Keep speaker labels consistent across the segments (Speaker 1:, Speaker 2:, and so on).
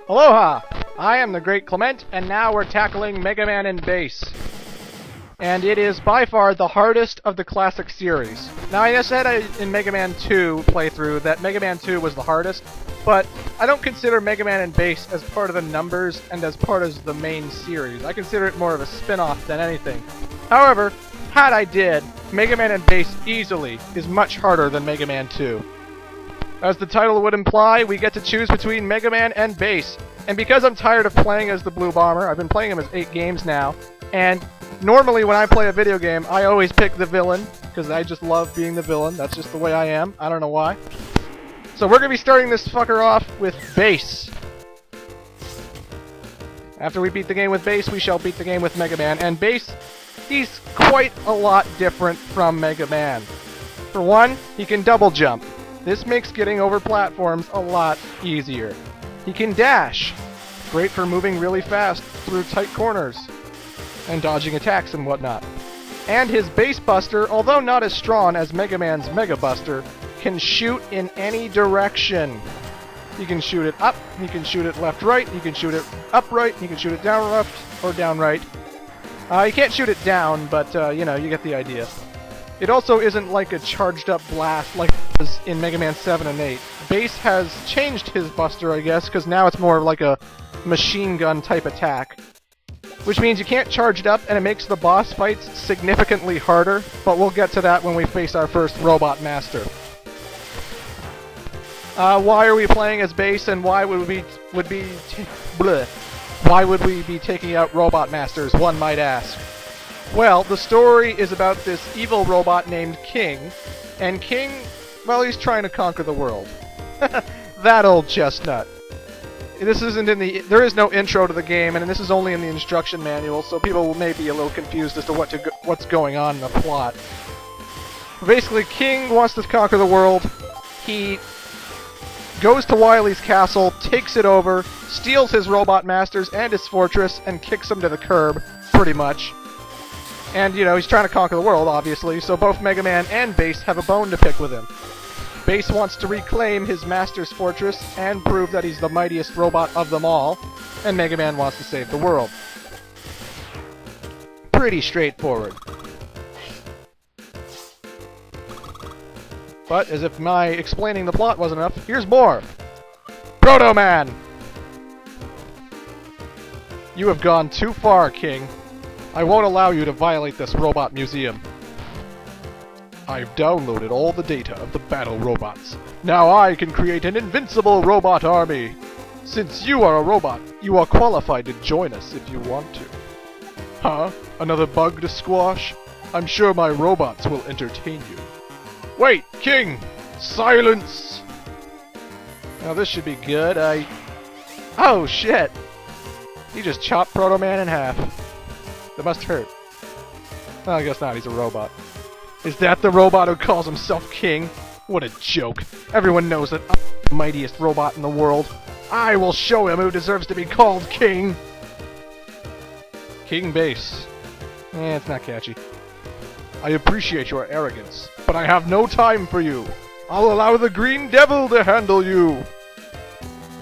Speaker 1: Aloha! I am the Great Clement, and now we're tackling Mega Man and Bass. And it is by far the hardest of the classic series. Now, I said in Mega Man 2 playthrough that Mega Man 2 was the hardest, but I don't consider Mega Man and Bass as part of the numbers and as part of the main series. I consider it more of a spin-off than anything. However, had I did, Mega Man and Bass easily is much harder than Mega Man 2. As the title would imply, we get to choose between Mega Man and Bass. And because I'm tired of playing as the Blue Bomber, I've been playing him as 8 games now, and normally when I play a video game, I always pick the villain, because I just love being the villain. That's just the way I am. I don't know why. So we're going to be starting this fucker off with Bass. After we beat the game with Bass, we shall beat the game with Mega Man. And Bass, he's quite a lot different from Mega Man. For one, he can double jump. This makes getting over platforms a lot easier. He can dash. Great for moving really fast through tight corners and dodging attacks and whatnot. And his Bass Buster, although not as strong as Mega Man's Mega Buster, can shoot in any direction. You can shoot it up, you can shoot it left-right, you can shoot it up-right, you can shoot it down-left or down-right. You can't shoot it down, but, you know, you get the idea. It also isn't like a charged-up blast like it was in Mega Man 7 and 8. Bass has changed his Buster, I guess, because now it's more like a machine gun type attack. Which means you can't charge it up, and it makes the boss fights significantly harder, but we'll get to that when we face our first Robot Master. Why are we playing as Bass, and why would we be taking out Robot Masters, one might ask? Well, the story is about this evil robot named King, and King, well, he's trying to conquer the world. That old chestnut. This isn't in the... There is no intro to the game, and this is only in the instruction manual, so people may be a little confused as to what's going on in the plot. Basically, King wants to conquer the world. He goes to Wily's castle, takes it over, steals his robot masters and his fortress, and kicks them to the curb, pretty much. And, you know, he's trying to conquer the world, obviously, so both Mega Man and Bass have a bone to pick with him. Bass wants to reclaim his master's fortress and prove that he's the mightiest robot of them all, and Mega Man wants to save the world. Pretty straightforward. But, as if my explaining the plot wasn't enough, here's more! Proto Man! You have gone too far, King. I won't allow you to violate this robot museum. I've downloaded all the data of the battle robots. Now I can create an invincible robot army. Since you are a robot, you are qualified to join us if you want to. Huh? Another bug to squash? I'm sure my robots will entertain you. Wait, King! Silence! Now this should be good. Oh, shit! He just chopped Proto Man in half. That must hurt. Well, I guess not, he's a robot. Is that the robot who calls himself King? What a joke. Everyone knows that I'm the mightiest robot in the world. I will show him who deserves to be called King! King Bass. It's not catchy. I appreciate your arrogance, but I have no time for you. I'll allow the Green Devil to handle you.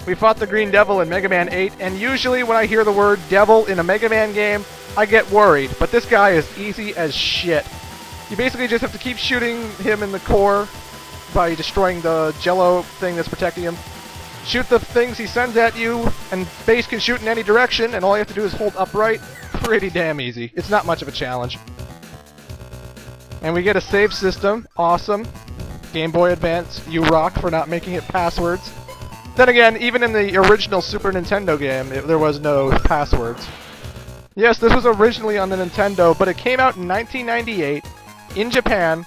Speaker 1: We fought the Green Devil in Mega Man 8, and usually when I hear the word devil in a Mega Man game, I get worried, but this guy is easy as shit. You basically just have to keep shooting him in the core by destroying the jello thing that's protecting him. Shoot the things he sends at you, and Bass can shoot in any direction, and all you have to do is hold upright. Pretty damn easy. It's not much of a challenge. And we get a save system. Awesome. Game Boy Advance, you rock for not making it passwords. Then again, even in the original Super Nintendo game, there was no passwords. Yes, this was originally on the Nintendo, but it came out in 1998 in Japan,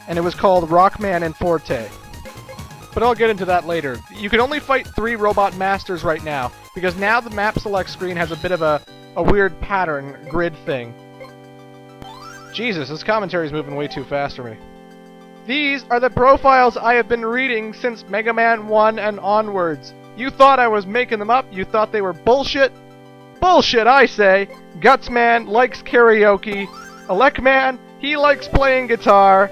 Speaker 1: and it was called Rockman and Forte. But I'll get into that later. You can only fight 3 Robot Masters right now, because now the map select screen has a bit of a weird pattern, grid thing. Jesus, this commentary is moving way too fast for me. These are the profiles I have been reading since Mega Man 1 and onwards. You thought I was making them up? You thought they were bullshit? Bullshit, I say! Gutsman likes karaoke. Elecman, he likes playing guitar.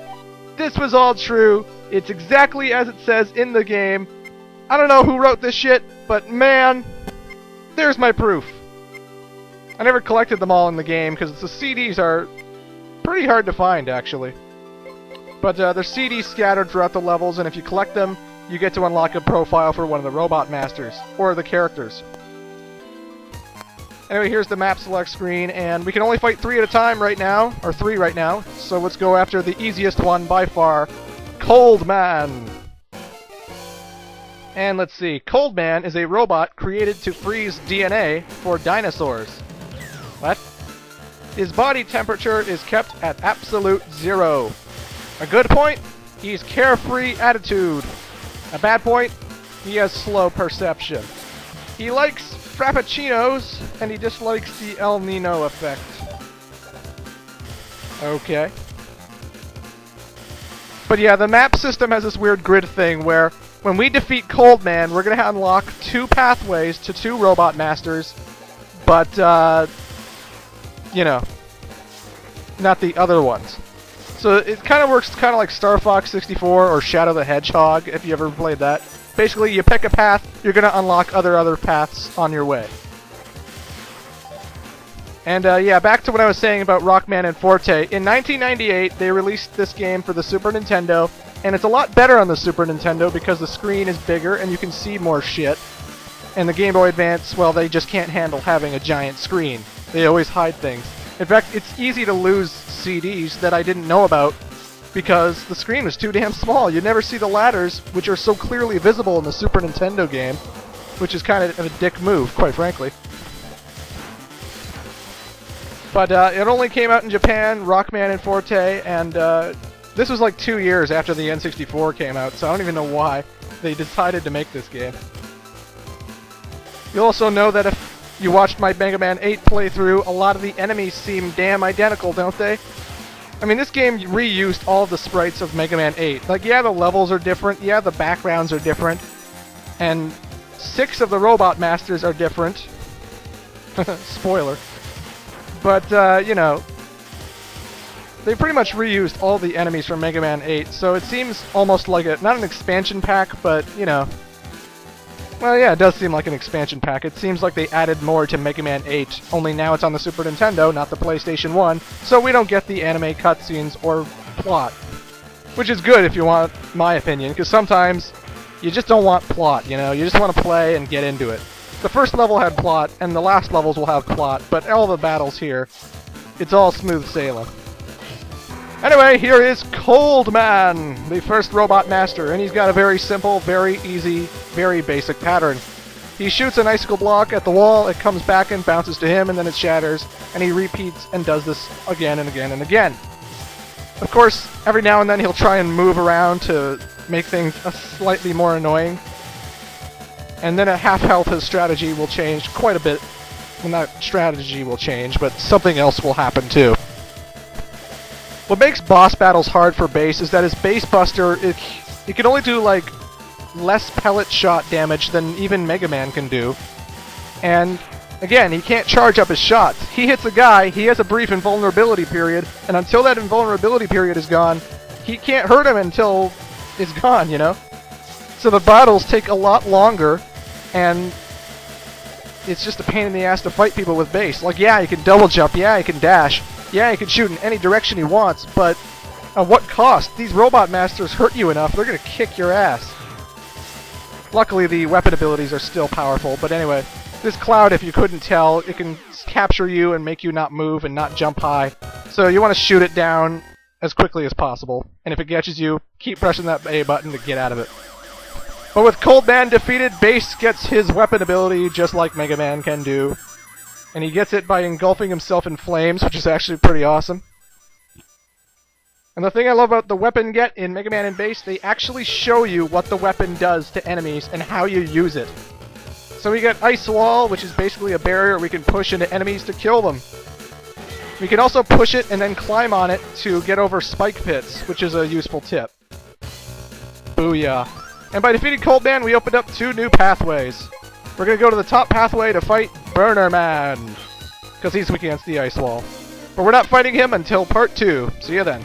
Speaker 1: This was all true. It's exactly as it says in the game. I don't know who wrote this shit, but man, there's my proof. I never collected them all in the game because the CDs are pretty hard to find, actually. But there's CDs scattered throughout the levels, and if you collect them, you get to unlock a profile for one of the robot masters, or the characters. Anyway, here's the map select screen, and we can only fight 3 at a time right now, or 3 right now, so let's go after the easiest one by far, Cold Man. And let's see, Cold Man is a robot created to freeze DNA for dinosaurs. What? His body temperature is kept at absolute 0. A good point? He's carefree attitude. A bad point? He has slow perception. He likes frappuccinos, and he dislikes the El Nino effect. Okay. But yeah, the map system has this weird grid thing where when we defeat Cold Man, we're going to unlock 2 pathways to 2 robot masters, but, you know, not the other ones. So it kind of works kind of like Star Fox 64 or Shadow the Hedgehog, if you ever played that. Basically, you pick a path, you're going to unlock other paths on your way. And yeah, back to what I was saying about Rockman and Forte. In 1998, they released this game for the Super Nintendo, and it's a lot better on the Super Nintendo because the screen is bigger and you can see more shit. And the Game Boy Advance, well, they just can't handle having a giant screen. They always hide things. In fact, it's easy to lose CDs that I didn't know about because the screen was too damn small. You'd never see the ladders, which are so clearly visible in the Super Nintendo game, which is kind of a dick move, quite frankly. But it only came out in Japan, Rockman and Forte, and this was like 2 years after the N64 came out, so I don't even know why they decided to make this game. You'll also know that if you watched my Mega Man 8 playthrough, a lot of the enemies seem damn identical, don't they? I mean, this game reused all of the sprites of Mega Man 8. Like, yeah, the levels are different, yeah, the backgrounds are different, and 6 of the Robot Masters are different. Spoiler. But, you know, they pretty much reused all the enemies from Mega Man 8, so it seems almost like not an expansion pack, but, you know. Well, yeah, it does seem like an expansion pack. It seems like they added more to Mega Man 8, only now it's on the Super Nintendo, not the PlayStation 1, so we don't get the anime cutscenes or plot. Which is good if you want my opinion, because sometimes you just don't want plot, you know? You just want to play and get into it. The first level had plot, and the last levels will have plot, but all the battles here, it's all smooth sailing. Anyway, here is Cold Man, the first robot master, and he's got a very simple, very easy, very basic pattern. He shoots an icicle block at the wall, it comes back and bounces to him, and then it shatters, and he repeats and does this again and again and again. Of course, every now and then he'll try and move around to make things slightly more annoying. And then at half health, his strategy will change quite a bit. Well, not strategy will change, but something else will happen too. What makes boss battles hard for Base is that his Base Buster, it can only do, like, less pellet shot damage than even Mega Man can do. And, again, he can't charge up his shots. He hits a guy, he has a brief invulnerability period, and until that invulnerability period is gone, he can't hurt him until it's gone, you know? So the battles take a lot longer, and it's just a pain in the ass to fight people with Base. Like, yeah, he can double jump, yeah, he can dash, yeah, he can shoot in any direction he wants, but at what cost? These Robot Masters hurt you enough, they're gonna kick your ass. Luckily, the weapon abilities are still powerful, but anyway, this Cloud, if you couldn't tell, it can capture you and make you not move and not jump high. So you want to shoot it down as quickly as possible, and if it catches you, keep pressing that A button to get out of it. But with Cold Man defeated, Base gets his weapon ability just like Mega Man can do. And he gets it by engulfing himself in flames, which is actually pretty awesome. And the thing I love about the weapon get in Mega Man and Base, they actually show you what the weapon does to enemies and how you use it. So we get Ice Wall, which is basically a barrier we can push into enemies to kill them. We can also push it and then climb on it to get over spike pits, which is a useful tip. Booyah. And by defeating Cold Man, we opened up 2 new pathways. We're going to go to the top pathway to fight Burner Man, because he's weak against the Ice Wall. But we're not fighting him until part 2. See you then.